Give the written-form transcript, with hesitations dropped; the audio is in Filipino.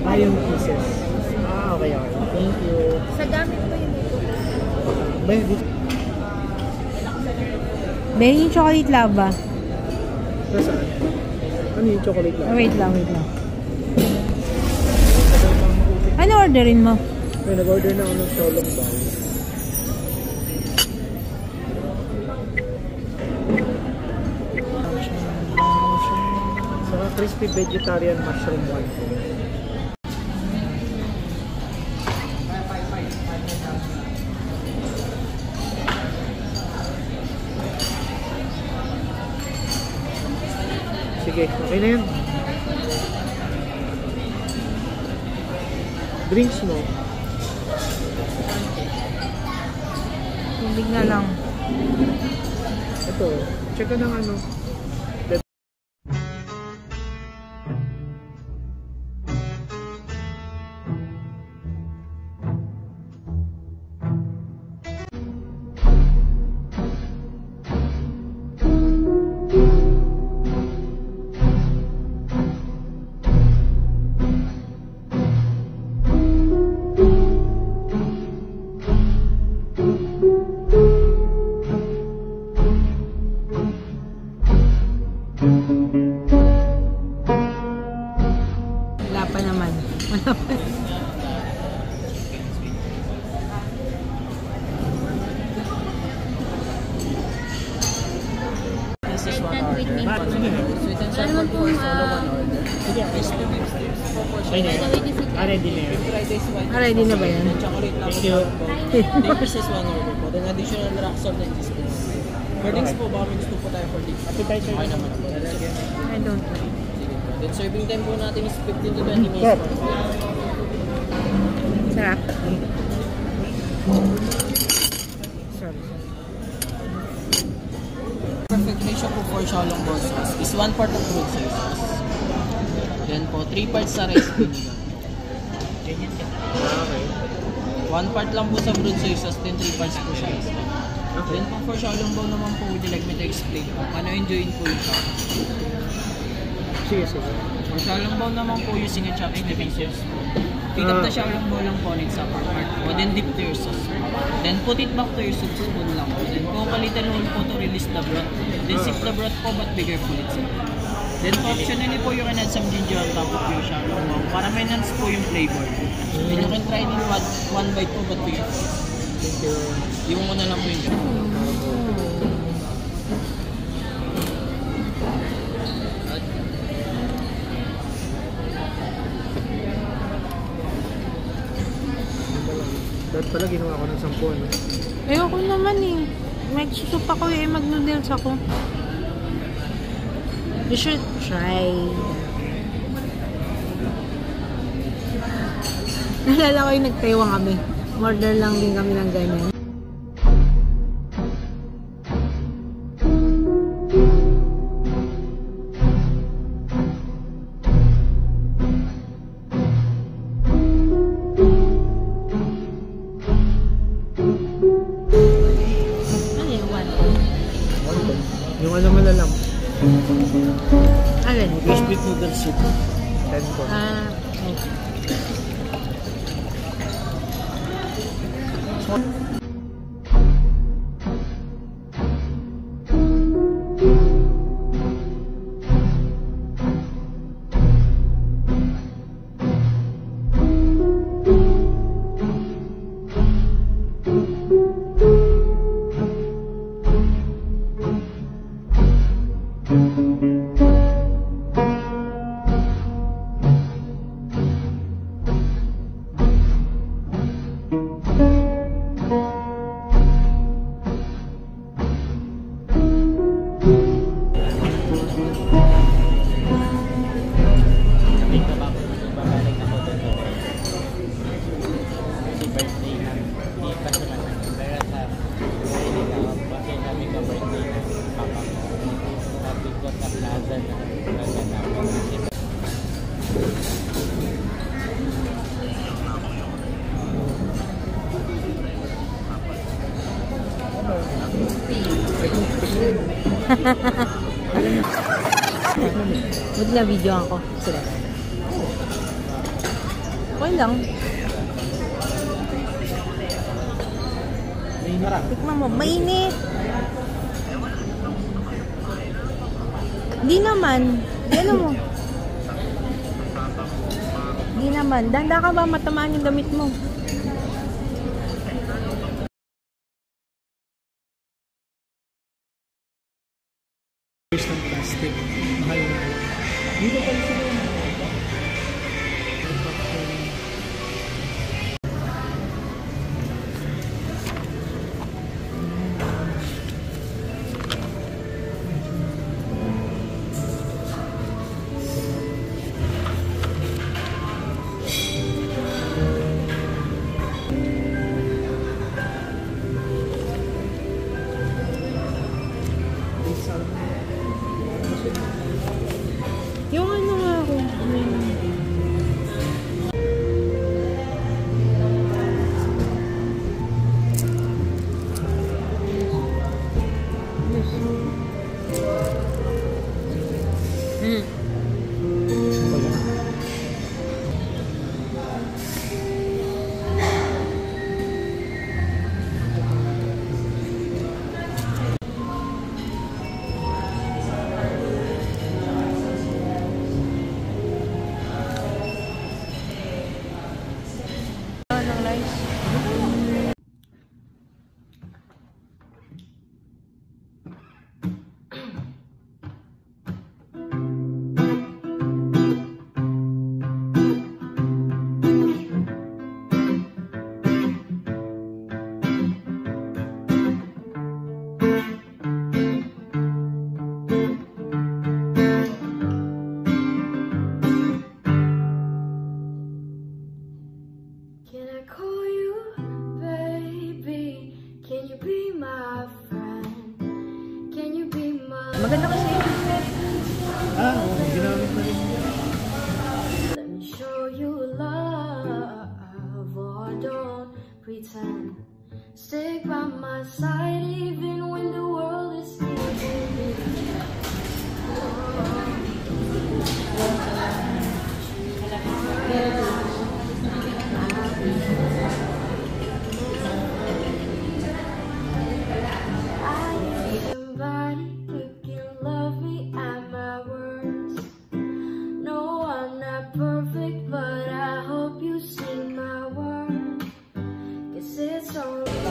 Ah, yung pieces. Ah, okay, okay. Thank you. Sa gamit po yun ito. Baby. Baby, yung chocolate lava. Nasaan? Ano yung chocolate lava? Oh, wait lang, wait lang. Ano orderin mo? May nag-order na ako ng Sholong Bao. Saka crispy vegetarian mushroom one. Sige, okay na yan. Drinks mo? Tubig na lang. Ito, check ka ng ano. Wala pa naman. Wala pa. This is one order. Sweet Sweet and sour for solo one order. Sige, crispy beef steaks. Okay na yun. Ready na yun. Ready na ba yan? Thank you. This is one order po. Then additional rock salt and cheese please. For drinks po, baka may gusto po tayo for drinks. Appetizer. Okay naman po. I don't know. Then serving time po natin is 15 to 20 minutes po. Sarap. Perfect ratio po for Sholong Bao sauce is 1 part of fruit soy sauce. Then po, 3 parts sa rice vinegar. Okay. 1 part lang po sa fruit soy sauce, then 3 parts po sa rice vinegar. Then po for Sholong Bao naman po, would you like me to explain po? Paano enjoyin po yung sauce? Sige, sige. For Sholong Bao naman po, using a chopping pieces po. Pick up the Sholong Bao lang po next upper part po. Then dip to your sauce. Then put it back to your soup spoon lang po. Then cook a little hole po to release the broth. Then sip the broth po but bigger po itself. Then optionally po you can add some ginger on top of your Sholong Bao para ma-enhance po yung flavor. Then you can try din one bite po but to your taste. Thank you. Iwan mo na lang po yung Dapat pala ginawa ko ng 10, ano? Ayoko naman eh. Magsusup ako eh. Mag-noodles ako. You should try. Nalala ko yung nag-Taiwan kami. Order lang din kami ng ganyan. Yung ano malalam. Alin? Fish beef noodle soup. 10 po. Ah, Buti na video ako. Sila. Okay lang. Tikman mo, mainit. Di naman. Di ano mo. Di naman. Danda ka ba matamaan yung damit mo? ng plastic. Mahal na. Dito pala sila yung yung ano nga ako. Can I call you baby? Can you be my friend? Can you be my... Maganda kasi yun. ginamit na rin. Let me show you love, or don't pretend. Stick by my side even when the world is sleeping. Somebody who can love me at my worst. No, I'm not perfect, but I hope you see my worth. 'Cause it's all you.